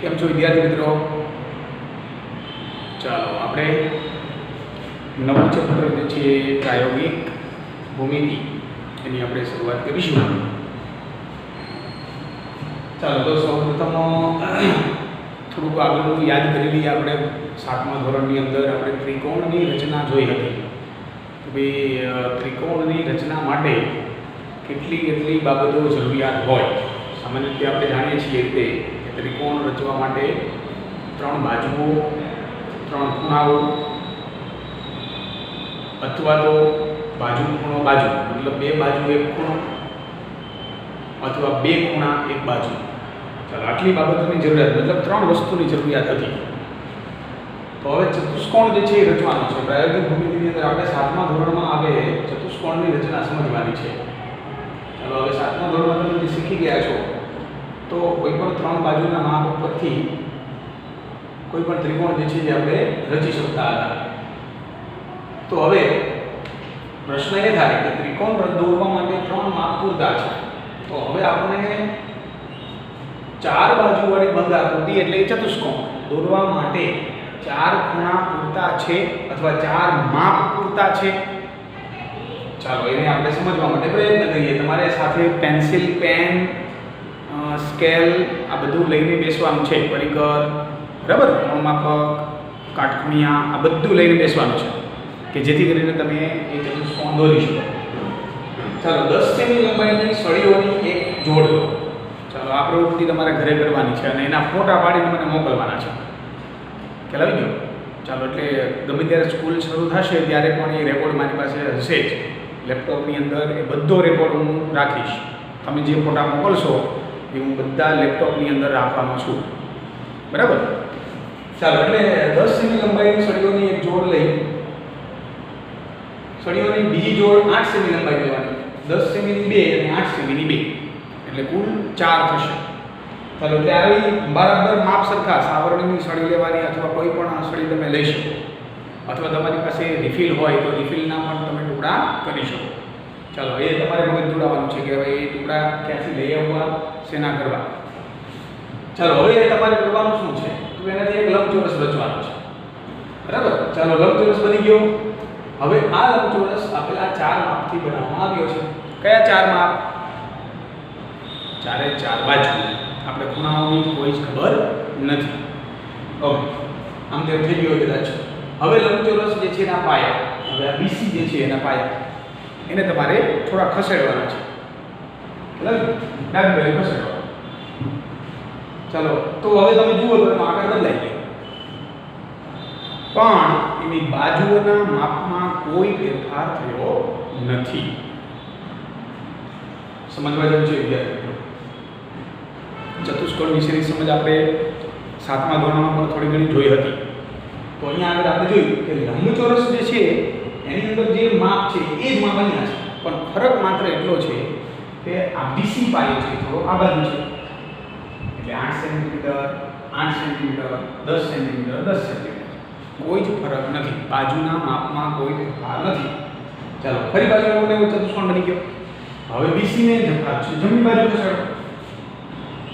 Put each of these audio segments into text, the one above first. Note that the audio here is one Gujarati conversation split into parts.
કેમ છો વિદ્યાર્થી મિત્રો? ચાલો આપણે નવું ચેપ્ટર જે છે પ્રાયોગિક ભૂમિતિ એની આપણે શરૂઆત કરીશું. ચાલો તો સૌપ્રથમ થોડુંક આગળનું યાદ કરી લઈએ. આપણે 7મા ધોરણની અંદર આપણે ત્રિકોણની રચના જોઈ હતી. તો ભાઈ ત્રિકોણની રચના માટે કેટલી બાબતો જરૂરિયાત હોય. સામાન્ય રીતે આપણે જાણીએ છીએ કે ત્રિકોણ રચવા માટે 3 બાજુઓ, 3 ખૂણાઓ અથવા તો બાજુ ખૂણો બાજુ મતલબ 2 બાજુ 1 ખૂણો અથવા 2 ખૂણા 1 બાજુ. ચાલો આટલી બાબતોની જરૂરિયાત મતલબ 3 વસ્તુની જરૂરિયાત હતી. તો હવે ચતુષ્કોણ જે છે એ રચવાનો છે. પ્રાયોગિક ભૂમિતિની અંદર આપણે 7મા ધોરણમાં આવે ચતુષ્કોણની રચના સમજવાની છે. ચાલો હવે 7મા ધોરણમાં તમે જે શીખી ગયા છો તો કોઈ પણ 3 બાજુના માપ પરથી કોઈ પણ ત્રિકોણ જે છે એ આપણે રચી શકતા હતા. તો હવે પ્રશ્ન એ થાય કે ત્રિકોણ દોરવા માટે 3 માપ પૂરતા છે. તો હવે આપણે 4 બાજુવાળી બંધ આકૃતિ એટલે કે ચતુષ્કોણ દોરવા માટે 4 ખૂણા પૂરતા છે અથવા 4 માપ પૂરતા છે. ચાલો એને આપણે સમજવા માટે પ્રયત્ન કરીએ. તમારે સાથે પેન્સિલ, પેન, સ્કેલ આ બધું લઈને બેસવાનું છે. પરિકર, બરાબર, કોણમાપક, કાટખૂણિયા આ બધું લઈને બેસવાનું છે કે જેથી કરીને તમે એ ચતુષ્કોણ દોરી શકો. ચાલો 10 સેમી લંબાઈની સળીઓની એક જોડ લો. ચાલો આ પ્રવૃત્તિ તમારે ઘરે કરવાની છે અને એના ફોટા પાડીને મને મોકલવાના છે. ખ્યાલ આવી ગયો? ચાલો એટલે ગમે ત્યારે સ્કૂલ શરૂ થશે ત્યારે પણ એ રેકોર્ડ મારી પાસે હશે જ. લેપટોપની અંદર એ બધો રેકોર્ડ હું રાખીશ. તમે જે ફોટા મોકલશો એ હું બધા લેપટોપની અંદર રાખવાનો છું. બરાબર? ચાલો એટલે 10 સેમી લંબાઈની સળીઓની એક જોડ લઈ સળીઓની બીજી જોડ 8 સેમી લંબાઈ લેવાની. 10 સેમીની 2 અને 8 સેમીની 2 એટલે કુલ 4 થશે. ચાલો એટલે આવી બરાબર માપ સરખા સાવરણીની સળી લેવાની અથવા કોઈ પણ સળી તમે લઈ શકો અથવા તમારી પાસે રિફિલ હોય તો રિફિલના પણ તમે ટુકડા કરી શકો. ચાલો એ તમારે મગજ જોડાવવાનું છે કે હવે એ ટુકડા ક્યાંથી લઈ આવવા, શેના કરવા. ચાલો હવે તમારે કરવાનું શું છે તો એનાથી એક લંબચોરસ રચવાનો છે. બરાબર? ચાલો લંબચોરસ બની ગયો. હવે આ લંબચોરસ આપેલા 4 માપથી બનાવવામાં આવ્યો છે. કયા 4 માપ? 4 બાજુ. આપણે ખૂણાઓની કોઈ જ ખબર નથી. ઓકે, આમ તેમ થઈ ગયો કદાચ. હવે લંબચોરસ જે છે એના પાયા, હવે આ BC જે છે એના પાયા એને તમારે થોડા ખસેડવાના છે. બરાબર? ડાબી બાજુ ખસેડવા. ચાલો તો હવે તમે જુઓ તો એનો આકાર બદલાઈ ગયો પણ એની બાજુઓના માપમાં કોઈ ફેરફાર થયો નથી. સમજવા જેવું છે વિદ્યાર્થીઓ. ચતુષ્કોણ વિશેની સમજ આપણે 7મા ધોરણમાં પણ થોડી ઘણી જોઈ હતી. તો અહીંયા આગળ આપણે જોયું કે લંબચોરસ જે છે એની અંદર જે માપ છે એ જ માપ અહીંયા છે પણ ફરક માત્ર એટલો છે કે આ BC પાયો છે થોડો આ બાજુ છે એટલે 8 સેન્ટીમીટર 8 સેન્ટીમીટર 10 સેન્ટીમીટર 10 સેન્ટીમીટર કોઈ જ ફરક નથી. બાજુના માપમાં કોઈ ફેરફાર નથી. ચાલો ફરી બાજુ એવો ચતુષ્કોણ બની ગયો. હવે BC ને જમણી બાજુ ખસેડો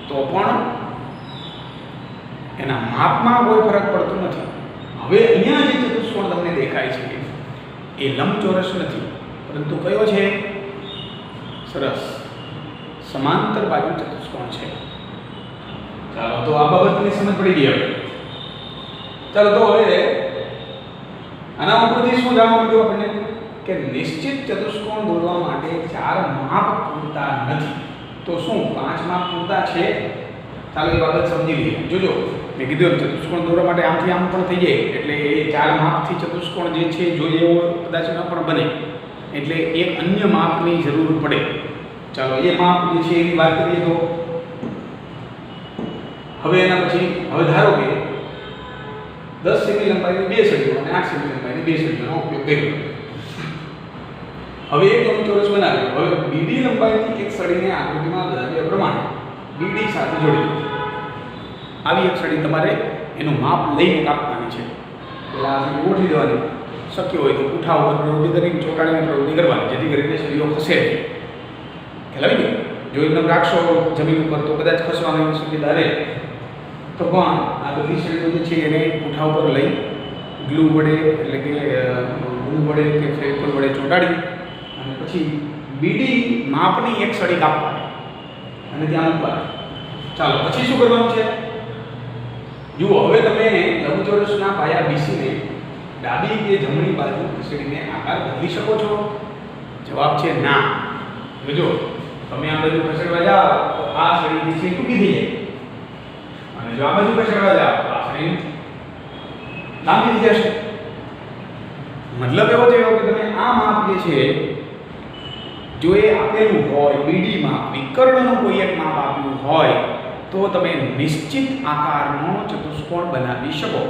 તો પણ એના માપમાં કોઈ ફરક પડતો નથી. હવે અહીંયા જે ચતુષ્કોણ તમને દેખાય છે એ લંબચોરસ નથી પરંતુ કયો છે? સરસ, સમાંતર બાજુ ચતુષ્કોણ છે. ચાલો તો આ બાબતની સમજ પડી ગઈ. હવે ચાલો તો હવે આના ઉપરથી શું જાણવા મળ્યું આપણને કે નિશ્ચિત ચતુષ્કોણ દોરવા માટે 4 માપ પૂરતા નથી. તો શું 5 માપ પૂરતા છે? ચાલો એ બાબત સમજી લઈએ. જોજો મેં કીધું ચતુષ્કોણ દોરવા માટે આમથી આમ પણ થઈ જાય એટલે એ 4 માપથી ચતુષ્કોણ જે છે જોઈએ એવો કદાચ ન પણ બને એટલે એક અન્ય માપની જરૂર પડે. ચાલો એ માપ જે છે એની વાત કરીએ તો હવે એના પછી હવે ધારો કે 10 સેમી લંબાઈની 2 સળીઓ અને 8 સેમી લંબાઈની 2 સળીઓનો ઉપયોગ કર્યો. હવે એક લંબચોરસ બનાવ્યો. હવે BD લંબાઈની એક સળીને આકૃતિમાં દર્શાવ્યા પ્રમાણે BD સાથે જોડી દો. આવી એક સળી તમારે એનું માપ લઈને કાપવાની છે. પેલા આ ગોઠવી દેવાની. શક્ય હોય તો પૂઠા ઉપર પ્રવૃત્તિ કરીને ચોટાડીને પ્રવૃત્તિ કરવાની જેથી કરીને સળીઓ ખસે. ખ્યાલ આવી ગયો? જો એકદમ રાખશો જમીન ઉપર તો કદાચ ખસવાની શક્યતા રહે. તો પણ આ બધી શ્રેણીઓ જે છે એને પૂઠા ઉપર લઈ ગ્લુ વડે એટલે કે ગ્લુ વડે કે ફેવિકોલ વડે ચોંટાડી અને પછી બીડી માપની એક સળી કાપવાની અને ત્યાં મૂકવાની. ચાલો પછી શું કરવાનું છે? જુઓ, હવે તમે લંબચોરસના પાયા બીસીને ડાબી કે જમણી બાજુ ખસેડીને આકાર બદલી શકો છો? જવાબ છે ના. જો તમે આ બાજુ ખસેડવા જાઓ તો આ સળી જે છે તૂટી થઈ જાય, અને જો આ બાજુ ખસેડવા જાઓ તો આ સળી લાંબી થઈ જશે. મતલબ એવો થયો કે તમે આ માપ જે છે જો એ આપેલું હોય, બીડી માપ, વિકર્ણનું કોઈ એક માપ આપ્યું હોય તો તમે નિશ્ચિત આકારનો ચતુષ્કોણ બનાવી શકો.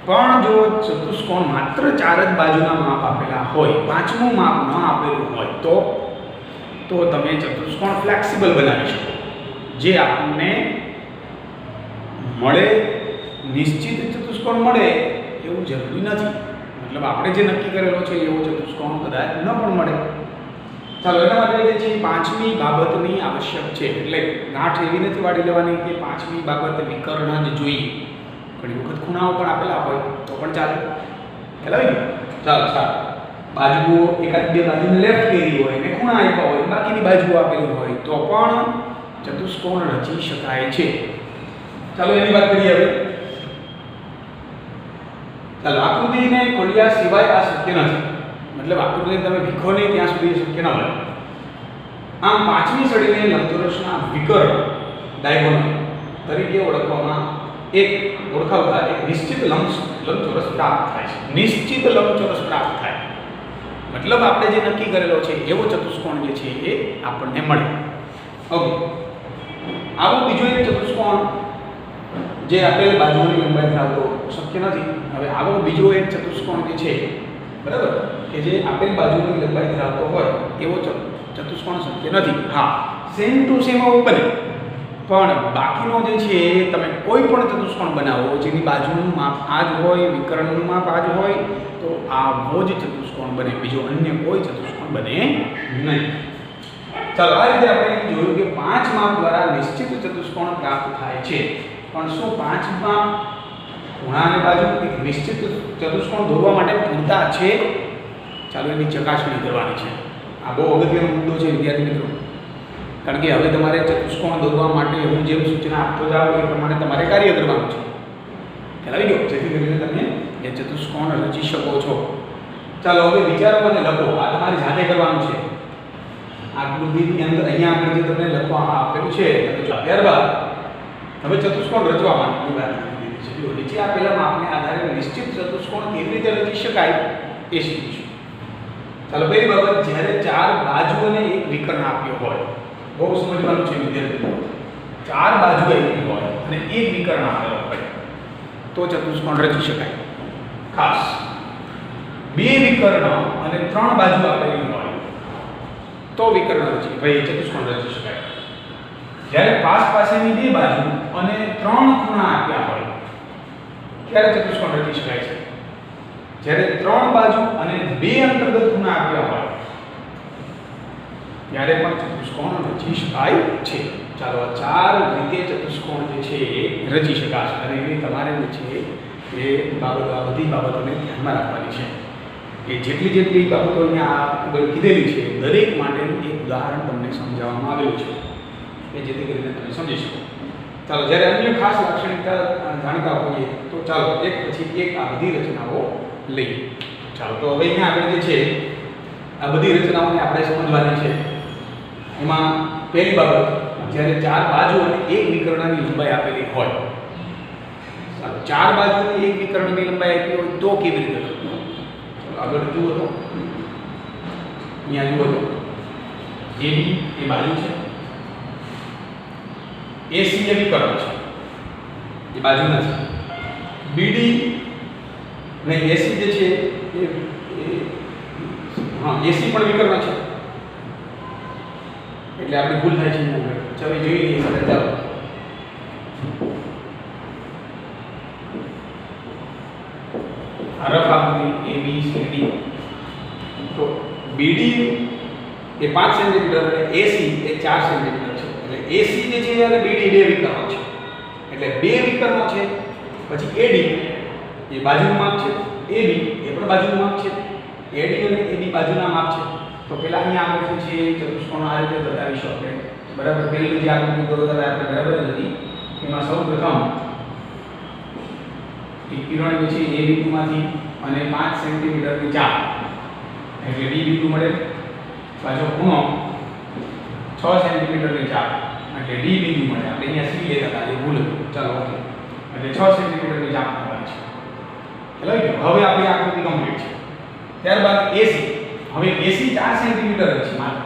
પણ જો ચતુષ્કોણ માત્ર 4 જ બાજુના માપ આપેલા હોય, પાંચમું માપ ન આપેલું હોય તો તમે ચતુષ્કોણ ફ્લેક્સિબલ બનાવી શકો. જે આપણને મળે, નિશ્ચિત ચતુષ્કોણ મળે એવું જરૂરી નથી. મતલબ આપણે જે નક્કી કરેલો છે એવો ચતુષ્કોણ કદાચ ન પણ મળે. ચાલો, એના માટે જે છે પાંચમી બાબતની આવશ્યક છે. એટલે ગાંઠ એવી નથી વાળી લેવાની કે પાંચમી બાબત વિકર્ણ જ જોઈએ. ઘણી વખત ખૂણાઓ પણ આપેલા હોય તો પણ ચાલે. ખ્યાલ આવી ગયો? ચાલો સારું. બાજુઓ એકાદ બે બાજુને લેફ્ટ કરી હોય ને ખૂણા આપ્યા હોય, બાકીની બાજુઓ આપેલી હોય તો પણ ચતુષ્કોણ રચી શકાય છે. ચાલો એની વાત કરીએ હવે. ચાલો, આકૃતિને ખોલ્યા સિવાય આ શક્ય નથી. મતલબ આકૃતિને તમે ભીખો નહીં ત્યાં સુધી શક્ય ન બને. આમ પાંચમી સળીને લંબચોરસના વિકર્ણ ડાયગોનલ તરીકે ઓળખાવતા એક નિશ્ચિત લંબચોરસ પ્રાપ્ત થાય છે. નિશ્ચિત લંબચોરસ પ્રાપ્ત થાય મતલબ આપણે જે નક્કી કરેલો છે એવો ચતુષ્કોણ જે છે એ આપણને મળે. ઓકે, આવો બીજો એક ચતુષ્કોણ જે આપેલ બાજુઓની લંબાઈ ધરાવતો શક્ય નથી. હવે આવો બીજો એક ચતુષ્કોણ જે છે, બરાબર, કે જે આપેલ બાજુની લંબાઈ ધરાવતો હોય એવો ચતુષ્કોણ શક્ય નથી. હા, સેમ ટુ સેમ આવું બને, પણ બાકીનો જે છે તમે કોઈ પણ ચતુષ્કોણ બનાવો જેની બાજુનું માપ આ જ હોય, વિકર્ણનું માપ આ જ હોય તો આવો જ ચતુષ્કોણ બને, બીજો અન્ય કોઈ ચતુષ્કોણ બને નહીં. ચાલો, આ રીતે આપણે જોયું કે 5 માપ દ્વારા નિશ્ચિત ચતુષ્કોણ પ્રાપ્ત થાય છે. પણ શું 5 માપ ખૂણા અને બાજુ એક નિશ્ચિત ચતુષ્કોણ દોરવા માટે પૂરતા છે? ચાલો એની ચકાસણી કરવાની છે. આ બહુ અગત્યનો મુદ્દો છે વિદ્યાર્થી મિત્રો. કારણ કે હવે તમારે ચતુષ્કોણ દોરવા માટે હું જેમ સૂચના આપતો જાઉં એ પ્રમાણે તમારે કાર્ય કરવાનું છે. ખ્યાલ આવી ગયો? જેથી કરીને તમે એ ચતુષ્કોણ રચી શકો છો. ચાલો હવે વિચારો અને લખો. આ તમારે જાતે કરવાનું છે. આકૃતિની અંદર અહીંયા આગળ જે તમને લખવા આપેલું છે ત્યારબાદ હવે ચતુષ્કોણ રચવા માટેની વાત કરી છે. જો નીચે આપેલા માપને આધારે નિશ્ચિત ચતુષ્કોણ કેવી રીતે રચી શકાય એ શીખીશું. ચાલો, પહેલી બાબત, જ્યારે 4 બાજુઓને એક વિકર્ણ આપ્યો હોય, બહુ સમજવાનું છે વિદ્યાર્થીઓ. 4 બાજુ આપી હોય અને એક વિકર્ણ આપેલો હોય તો ચતુષ્કોણ રચી શકાય. ખાસ 2 વિકર્ણ અને 3 બાજુ આપેલી હોય તો વિકર્ણ ચતુષ્કોણ રચી શકાય. જ્યારે પાસેની 2 બાજુ અને 3 ખૂણા આપ્યા હોય ત્યારે ચતુષ્કોણ રચી શકાય છે. જ્યારે 3 બાજુ અને 2 અંતર્ગત ખૂણા આપ્યા હોય ત્યારે પણ ચતુષ્કોણ રચી શકાય છે. ચાલો, આ 4 રીતે ચતુષ્કોણ જે છે એ રચી શકાશે અને એ તમારે જે છે એ બધી બાબતોને ધ્યાનમાં રાખવાની છે. એ જેટલી બાબતો અહીંયા આગળ કીધેલી છે દરેક માટેનું એક ઉદાહરણ તમને સમજાવવામાં આવેલું છે કે જેથી કરીને તમે સમજી શકો. ચાલો, જ્યારે અન્ય ખાસ લાક્ષણિકતા જાણતા હોઈએ તો ચાલો એક પછી એક આ બધી રચનાઓ લઈએ. ચાલો, તો હવે અહીંયા આગળ જે છે આ બધી રચનાઓને આપણે સમજવાની છે. એમાં પહેલી બાબત, જ્યારે 4 બાજુ અને એક વિકર્ણની લંબાઈ આપેલી હોય. ચાલો, 4 બાજુ અને એક વિકર્ણની લંબાઈ આપી હોય તો કેવી રીતે લખવું? ચાલો આગળ જુઓ તો અહીંયા જુઓ તો AB એ બાજુ છે, AC એ વિકર્ણ છે, એ બાજુ નથી. BD અને AC જે છે એ AC પણ વિકર્ણ છે એટલે આપણે ભૂલ થાય છે. ચાલો જોઈ લઈએ. ચાલો, રફ આકૃતિ ABCD. તો BD એ 5 સેન્ટીમીટર અને AC એ 4 સેન્ટીમીટર છે. એટલે AC જે છે અને BD 2 વિકર્ણ છે. એટલે એટલે બે વિકર્ણો છે, પછી AD એ બાજુનું માપ છે, AB એ પણ બાજુનું માપ છે, AD અને AB બાજુના માપ છે. તો પહેલા અહીંયા આપણે છે ચતુષ્કોણ આ રીતે બતાવીશું આપણે. બરાબર, પહેલી જે આકૃતિ દોરતા આપણે બરાબર જ હતી. એમાં સૌપ્રથમ એક કિરણ જે છે એ બિંદુમાંથી અને 5 સેન્ટીમીટરની ચાપ એટલે D બિંદુ મળે. પાછો ખૂણો 6 સેન્ટીમીટરની ચાપ એટલે D બિંદુ મળે. આપણે અહીંયા C લેતા હતા, એ ભૂલ હતી. ચાલો ઓકે, એટલે 6 સેન્ટીમીટરની ચાપ મળે છે. ચલો હવે આપણી આકૃતિ કમ્પ્લીટ છે. ત્યારબાદ AC. હવે AC 4 સેન્ટીમીટર છે માત્ર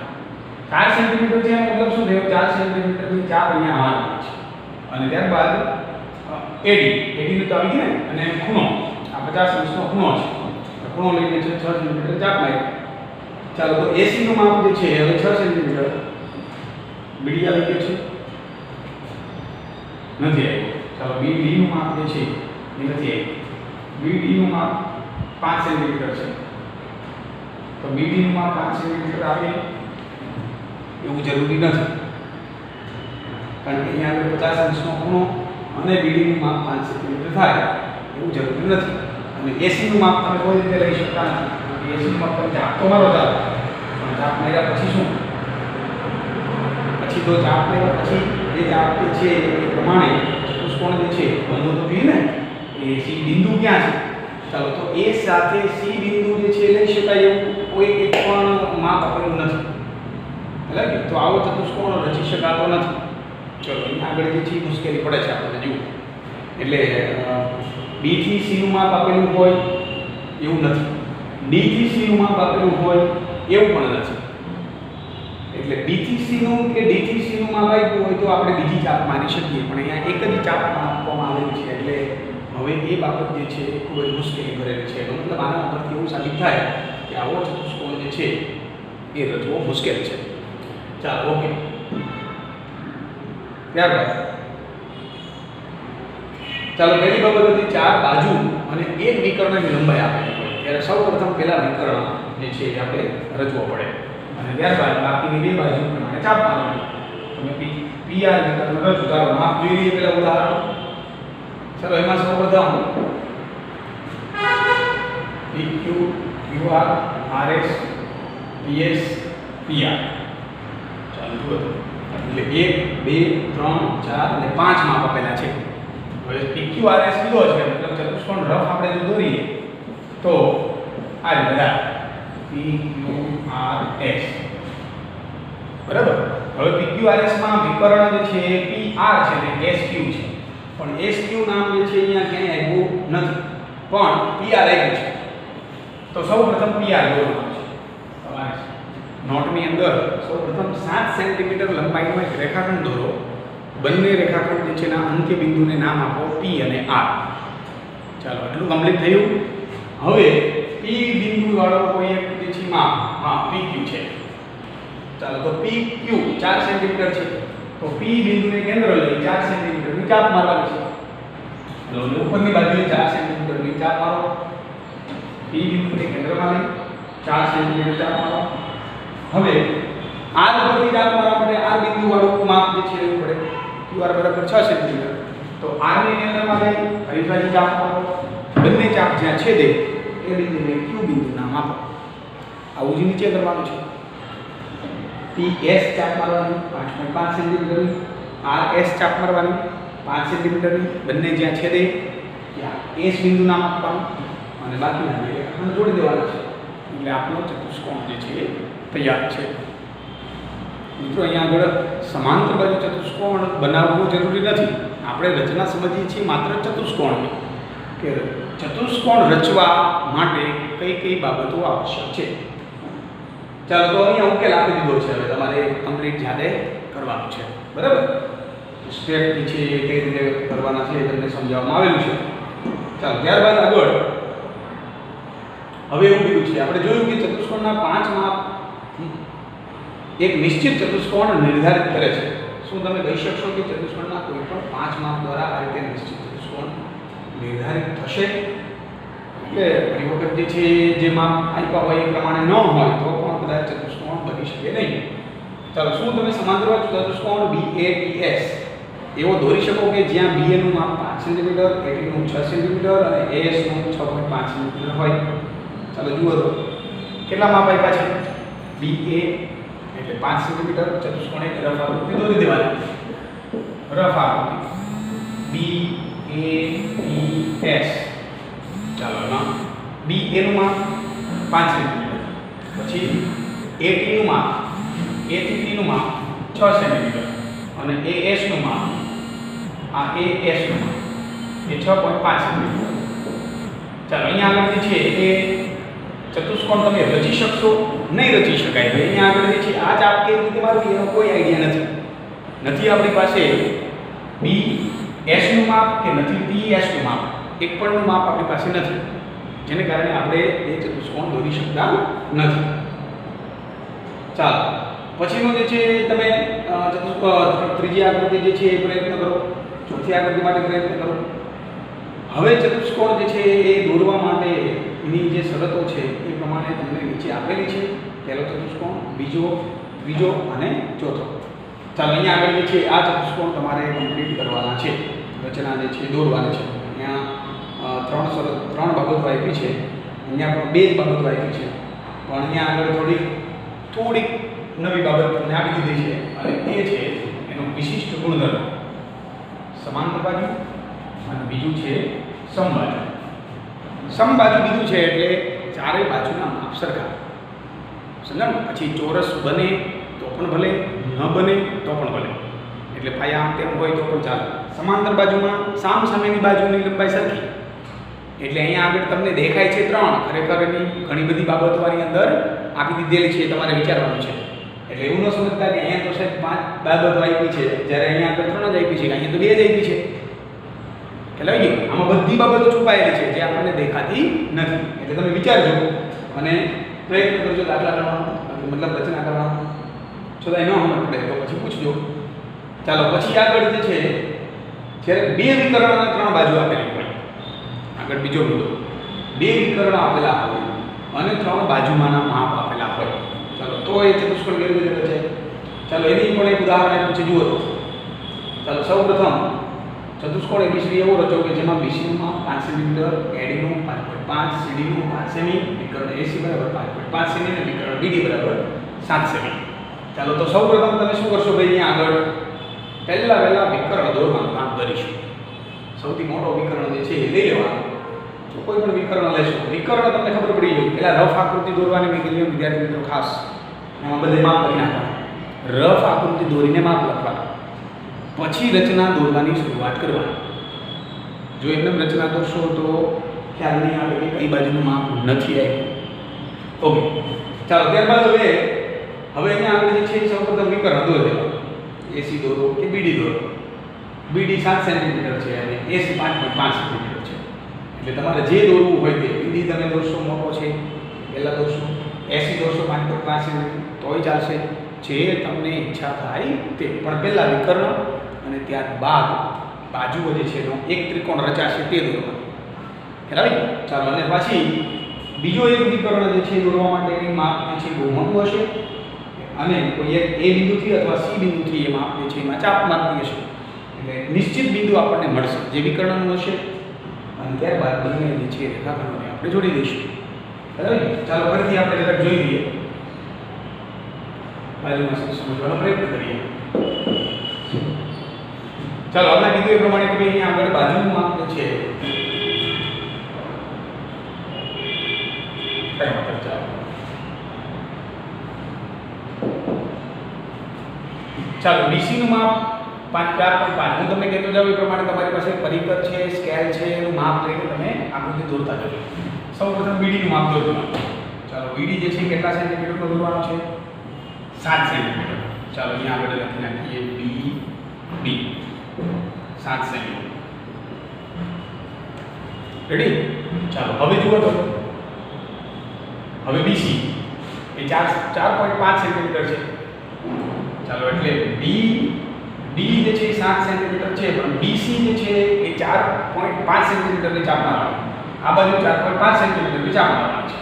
4 સેન્ટીમીટર છે, મતલબ શું થયું? 4 સેન્ટીમીટરની ચાપ અહીંયા આવવાની છે. અને ત્યારબાદ AD નું તો આવી ગયું ને, અને ખૂણો આ 50 અંશનો ખૂણો છે. ખૂણો લઈને છે 6 સેન્ટીમીટર ચાપ લાગે. ચાલો તો AC નું માપ જે છે હવે 6 સેન્ટીમીટર. BD આવી ગયું છે? નથી આવ્યું. ચાલો BD નું માપ જે છે એ નથી આવ્યું. BD નું માપ 5 સેન્ટીમીટર છે. તો BD નું માપ 5 સેન્ટીમીટર આવે એવું જરૂરી નથી, કારણ કે અહીંયા આગળ 50 અંશનો ખૂણો અને BD નું માપ 5 સેન્ટીમીટર થાય એવું જરૂરી નથી. અને AC નું માપ તમે કોઈ રીતે લઈ શકતા નથી. AC નું માપ તમે ચાપ તો મારો ચાલો, પણ ચાપ માર્યા પછી શું? પછી તો ચાપ માર્યા પછી એ ચાપ જે છે એ પ્રમાણે ચતુષ્કોણ જે છે બનવું તો જોઈએ ને. એ C બિંદુ ક્યાં છે? ચાલો તો A સાથે C બિંદુ જે છે લઈ શકાય એવું કોઈ એક પણ માપ આપેલું નથી. એટલે તો આવો ચતુષ્કોણ રચી શકાતો નથી. ચલો અહીંયા આગળ જે છે મુશ્કેલી પડે છે આપણે જુઓ. એટલે B થી C નું માપ આપેલું હોય એવું નથી, D થી C નું માપ આપેલું હોય એવું પણ નથી. એટલે B થી C નું કે D થી C નું માપ આપ્યું હોય તો આપણે બીજી ચાપ મારી શકીએ, પણ અહીંયા એક જ ચાપ આપવામાં આવેલી છે. એટલે હવે એ બાબત જે છે એ ખૂબ જ મુશ્કેલી ભરેલી છે. એનો મતલબ આના ઉપરથી એવું સાબિત થાય કે આવો ચતુષ્કોણ જે છે એ રચવો મુશ્કેલ છે. ચાલો ઓકે. ત્યારબાદ ચાલો પહેલી બાબત હતી 4 બાજુ અને એક વિકર્ણની લંબાઈ આપેલી હોય ત્યારે સૌપ્રથમ પહેલા વિકર્ણ જે છે એ આપણે રચવો પડે અને ત્યારબાદ બાકીની બે બાજુ પ્રમાણે ચાપ મારવાની. તમે PR વિકર્ણ રચો. ચાલો માપ જોઈ લઈએ પહેલા ઉદાહરણ. ચાલો એમાં સૌપ્રથમ PQ QR RS PS PR. ચાલો જુઓ તો એટલે 1 2 3 4 અને 5 માપ આપેલા છે. હવે PQRS લીધો છે મતલબ ચતુષ્કોણ રફ આપણે જો દોરીએ તો આ રીતે PQRS બરાબર. હવે PQRS માં વિકર્ણ જે છે PR છે ને SQ છે, પણ SQ નામ જે છે અહીંયા ક્યાંય આવ્યું નથી, પણ PR આવ્યું છે. તો સૌપ્રથમ PR દોરવાનું છે તમારે. નોટની અંદર સૌપ્રથમ 7 સેન્ટીમીટર લંબાઈનો એક રેખાખંડ દોરો. બંને રેખાખંડ જે છે ના અંત્ય બિંદુને નામ આપો P અને R. ચાલો આટલું કમ્પ્લીટ થયું. હવે P બિંદુ વાળો કોઈ એક જે છે માપ, હા PQ છે. ચાલો તો PQ 4 સેન્ટીમીટર છે. તો P બિંદુને કેન્દ્ર લઈ 4 સેન્ટીમીટરની ચાપ મારવાની છે. તો ઉપરની બાજુએ 4 સેન્ટીમીટરની ચાપ મારો. P બિંદુને કેન્દ્રમાં લઈ 4 સેન્ટીમીટર ચાપ મારો. હવે R પરથી ચાપ મારવા માટે R બિંદુ વાળું માપ જે છે લેવું પડે. QR બરાબર 6 સેન્ટીમીટર. તો R ની કેન્દ્રમાં લઈ ફરીથી ચાપ મારો. બંને ચાપ જ્યાં છેદે એ બિંદુને Q બિંદુ નામ આપો. આવું જ નીચે કરવાનું છે. PS ચાપ મારવાની 5.5 સેન્ટીમીટરની, RS ચાપ મારવાની 5 સેન્ટીમીટરની. બંને જ્યાં છેદે ત્યાં S બિંદુ નામ આપવાનું અને બાકીના બે રેખાખંડ જોડી દેવાના છે. એટલે આપણો ચતુષ્કોણ જે છે એ તૈયાર છે. મિત્રો અહીંયા આગળ સમાંતર બાજુ ચતુષ્કોણ બનાવવું જરૂરી નથી. આપણે રચના સમજીએ છીએ માત્ર ચતુષ્કોણની, કે ચતુષ્કોણ રચવા માટે કઈ કઈ બાબતો આવશ્યક છે. ચાલો તો અહીંયા ઉકેલ આપી દીધો છે. હવે તમારે કમ્પ્લીટ જાતે કરવાનું છે. બરાબર, સ્ટેપ છે કઈ રીતે કરવાના છે તમને સમજાવવામાં આવેલું છે. ચાલો ત્યારબાદ આગળ હવે એવું કીધું છે આપણે જોયું કે ચતુષ્કોણના 5 માપ એક નિશ્ચિત ચતુષ્કોણ નિર્ધારિત કરે છે. શું તમે કહી શકશો કે ચતુષ્કોણના કોઈ પણ 5 માપ દ્વારા આ રીતે નિશ્ચિત ચતુષ્કોણ નિર્ધારિત થશે? એટલે ઘણી વખત જે છે જે માપ આપ્યા હોય એ પ્રમાણે ન હોય તો પણ કદાચ ચતુષ્કોણ બની શકે નહીં. ચાલો શું તમે સમાંતર ચતુષ્કોણ BATS એવો દોરી શકો કે જ્યાં BA નું માપ 5 સેન્ટીમીટર, AD નું 6 સેન્ટીમીટર અને AS નું 6.5 સેન્ટીમીટર હોય. ચાલો જુઓ તો કેટલા માપ આપ્યા છે? BA એટલે 5 સેન્ટીમીટર, ચતુષ્કોણ એક રફ આકૃતિ દોરી દેવાની. રફ આકૃતિ BAES. ચાલો એમાં BA નું માપ 5 સેન્ટીમીટર, પછી AT નું માપ, A થી T નું માપ 6 સેન્ટીમીટર અને AS નું માપ, આ AS નું માપ એ 6.5 સેન્ટીમીટર. ચાલો અહીંયા આગળ જે છે એ ચતુષ્કોણ તમે રચી શકશો? નહીં રચી શકાય. અહીંયા આગળ જે છે આ ચાપ કેવી રીતે મારવી એનો કોઈ આઈડિયા નથી આપણી પાસે BS નું માપ કે નથી BS નું માપ, એક પણનું માપ આપણી પાસે નથી, જેને કારણે આપણે એ ચતુષ્કોણ દોરી શકતા નથી. ચાલો પછીનું જે છે તમે ત્રીજી આકૃતિ જે છે એ પ્રયત્ન કરો, ચોથી આકૃતિ માટે પ્રયત્ન કરો. હવે ચતુષ્કોણ જે છે એ દોરવા માટેની જે શરતો છે એ પ્રમાણે તમને નીચે આપેલી છે. પહેલો ચતુષ્કોણ, બીજો, ત્રીજો અને ચોથો. ચાલો અહીંયા આગળ જે છે આ ચતુષ્કોણ તમારે કમ્પ્લીટ કરવાના છે, રચના જે છે દોરવાની છે. અહીંયા ત્રણ બાબતો આપી છે, અહીંયા પણ 2 જ બાબતો આપી છે, પણ અહીંયા આગળ થોડીક નવી બાબત તમને આપી દીધી છે અને એ છે એનો વિશિષ્ટ ગુણધર્મ, સમાંતર બાજુ અને બીજું છે સમબાજુ. સમબાજુ બીજું છે એટલે ચારેય બાજુના માપ સરખા. સમજાણું? પછી ચોરસ બને તો પણ ભલે, ન બને તો પણ ભલે, એટલે પાયા આમ તેમ હોય તો પણ ચાલે. સમાંતર બાજુમાં સામસામેની બાજુની લંબાઈ સરખી, એટલે અહીંયા આગળ તમને દેખાય છે 3, ખરેખર એની ઘણી બધી બાબતો આની અંદર આપી દીધેલી છે, તમારે વિચારવાનું છે. એટલે એવું ન સમજતા કે અહીંયા તો સાહેબ 5 બાબતો આપી છે, જ્યારે અહીંયા આગળ 3 જ આપી છે, અહીંયા તો 2 જ આપી છે. ખ્યાલ આવી ગયો? આમાં બધી બાબતો છુપાયેલી છે જે આપણને દેખાતી નથી. એટલે તમે વિચારજો અને પ્રયત્ન કરજો દાખલા કરવાનો, મતલબ રચના કરવાનો. છતાંય ન સમજ પડે તો પછી પૂછજો. ચાલો પછી આગળ જે છે જ્યારે 2 વિકર્ણ અને 3 બાજુ આપેલી હોય, આગળ બીજો મુદ્દો, 2 વિકર્ણ આપેલા હોય અને 3 બાજુમાંના માપ આપેલા હોય. ચાલો તો એ ચતુષ્કોણ કેવી રીતે રચાય? ચાલો એની પણ એક ઉદાહરણ આપ્યું છે, જુઓ તો. ચાલો સૌપ્રથમ ચતુષ્કોણ ABCD એવો રચો કે જેમાં BC નું માપ 5 સેન્ટીમીટર, AD નું 5.5, CD નું 5 સેમી, વિકર્ણ AC બરાબર 5.5 સેમી અને વિકર્ણ BD બરાબર 7 સેમી. ચાલો તો સૌપ્રથમ તમે શું કરશો ભાઈ? અહીંયા આગળ પહેલા વિકર્ણ દોરવાનું કામ કરીશું. સૌથી મોટો વિકર્ણ જે છે એ લઈ લેવાનો. તો કોઈ પણ વિકર્ણ લેશો, વિકર્ણ તમને ખબર પડી ગઈ. પહેલા રફ આકૃતિ દોરવાની મેં કીધું વિદ્યાર્થી મિત્રો ખાસ, એમાં બધે માપ લખી નાખવાના. રફ આકૃતિ દોરીને માપ લખવાના, પછી રચના દોરવાની શરૂઆત કરવાની. જો એકદમ રચના દોરશો તો ખ્યાલ નહીં આવે કે કઈ બાજુનું માપ નથી આવ્યું. ઓકે, ચાલો ત્યારબાદ હવે અહીંયા આગળ જે છે સૌપ્રથમ વિકર્ણ દોરી દેવાનું. AC દોરો કે BD દોરો. BD 7 સેન્ટીમીટર છે અને AC 5.5 સેન્ટીમીટર છે. એટલે તમારે જે દોરવું હોય તે, BD તમે દોરશો મોટો છે પહેલા દોરશો, AC દોરશો 5.5 સેન્ટીમીટર તોય ચાલશે, જે તમને ઈચ્છા થાય તે. પણ પહેલા વિકર્ણ અને ત્યારબાદ બાજુઓ જે છે એનો એક ત્રિકોણ રચાશે તે દોરવાનું. ખ્યાલ આવી? ચાલો અને પછી બીજો એક વિકર્ણ જે છે દોરવા માટેની માપ જે છે બહુ મોટું હશે અને કોઈ એક A બિંદુથી અથવા C બિંદુથી એ માપ જે છે એમાં ચાપ મારતી હશે, એટલે નિશ્ચિત બિંદુ આપણને મળશે જે વિકર્ણનું હશે. અને ત્યારબાદ બંને જે છે રેખાખંડોને આપણે જોડી દઈશું. બરાબર? ચાલો ફરીથી આપણે જરાક જોઈ લઈએ, બાજુમાં સમજવાનો પ્રયત્ન કરીએ. ચાલો આપણે કીધું એ પ્રમાણે કે અહીંયા આગળ બાજુનું માપ છે ચાલો BC નું માપ 4.5. હું તમને કહેતો જાઉં એ પ્રમાણે તમારી પાસે પરિકર છે, સ્કેલ છે, એનું માપ લઈને તમે આકૃતિ દોરતા જજો. સૌપ્રથમ BD નું માપ દોરવાનું. ચાલો BD જે છે કેટલા સેન્ટીમીટરનો દોરવાનો છે? 7 સેન્ટીમીટર. ચાલો અહીંયા આગળ લખી નાખીએ BD 7 સેન્ટીમીટર. રેડી? ચાલો હવે જુઓ તો હવે BC એ 4.5 સેન્ટીમીટર છે. ચાલો એટલે D જે છે 7 સેન્ટીમીટર છે, પણ BC જે છે એ 4.5 સેન્ટીમીટરની ચાપ મારવાની. આ બાજુ 4.5 સેન્ટીમીટરની ચાપ મારવાની છે.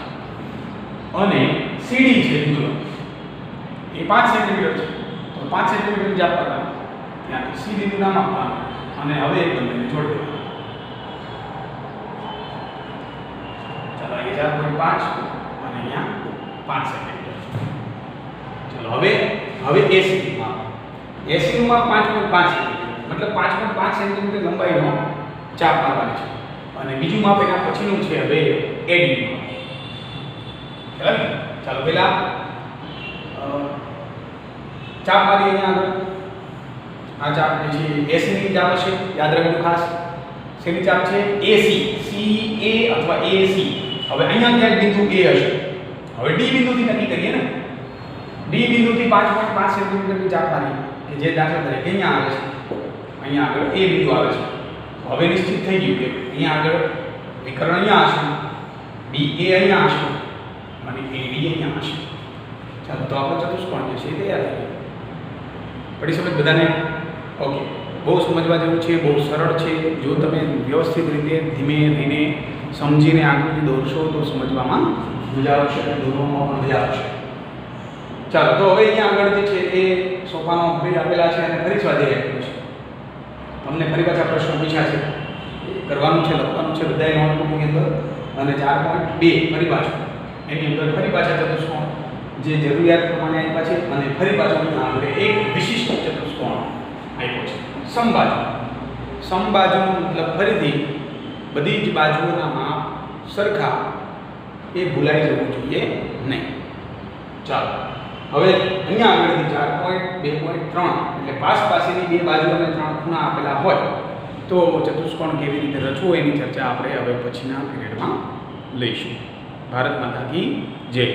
અને CD છે દૂર એ 5 સેન્ટીમીટર છે, તો 5 સેન્ટીમીટરની ચાપ મારવાની. ત્યાંથી સી બિંદુ નામ આપવાનું અને હવે એક બંનેને જોડી દેવાનું. ચાલો અહીંયા 4.5 અને અહીંયા 5 સેન્ટીમીટર. ચાલો હવે એસી માપ. એસી નું માપ 5.5 સેન્ટીમીટર, મતલબ 5.5 સેન્ટીમીટર લંબાઈનો ચાપ મારવાની છે. અને બીજું માપ એના પછીનું છે હવે એડી માપ. બરાબર. ચાલો પહેલા ચાપ મારી અહીંયા આગળ. આ ચાપ છે એસી ની ચાપ છે, યાદ રાખજો ખાસ. શેની ચાપ છે? એસી, સી એ અથવા એસી. હવે અહીંયા ક્યાંક બિંદુ A હશે. હવે ડી બિંદુથી નક્કી કરીએ ને. ડી બિંદુથી 5.5 સેન્ટીમીટરની ચાપ મારી કે જે દાખલા તરીકે અહીંયા આવે છે. અહીંયા આગળ A બિંદુ આવે છે. હવે નિશ્ચિત થઈ ગયું કે અહીંયા આગળ વિકર્ણ અહીંયા હશે, BA અહીંયા હશે અને AD અહીંયા હશે. ચાલો તો આપણો ચતુષ્કોણ જે છે એ તૈયાર થઈ ગયો. પડી સમજ બધાને? ઓકે. બહુ સમજવા જેવું છે, બહુ સરળ છે. જો તમે વ્યવસ્થિત રીતે ધીમે રહીને સમજીને આકૃતિ દોરશો તો સમજવામાં મજા આવશે અને દોરવામાં પણ મજા આવશે. ચાલો તો હવે અહીંયા આગળ જે છે એ સોપાનો ફરી આપેલા છે અને ફરી સ્વાધ્યાય આપ્યો છે. તમને ફરી પાછા પ્રશ્નો પૂછ્યા છે, કરવાનું છે, લખવાનું છે બધાય નોટબુકની અંદર. અને 4.2 ફરી પાછું એની અંદર ફરી પાછા ચતુષ્કોણ જે જરૂરિયાત પ્રમાણે આપ્યા છે અને ફરી પાછું આપણે એક વિશિષ્ટ ચતુષ્કોણ આપ્યો છે. સમબાજુ. સમબાજુનો મતલબ ફરીથી બધી જ બાજુઓના માપ સરખા, એ ભૂલાઈ જવું જોઈએ નહીં. ચાલો હવે અહીંયા આગળથી 4.2.3 એટલે પાસેની બે બાજુ અને 3 ખૂણા આપેલા હોય તો ચતુષ્કોણ કેવી રીતે રચવો એની ચર્ચા આપણે હવે પછીના પીરિયડમાં લઈશું. ભારત માતા કી જય.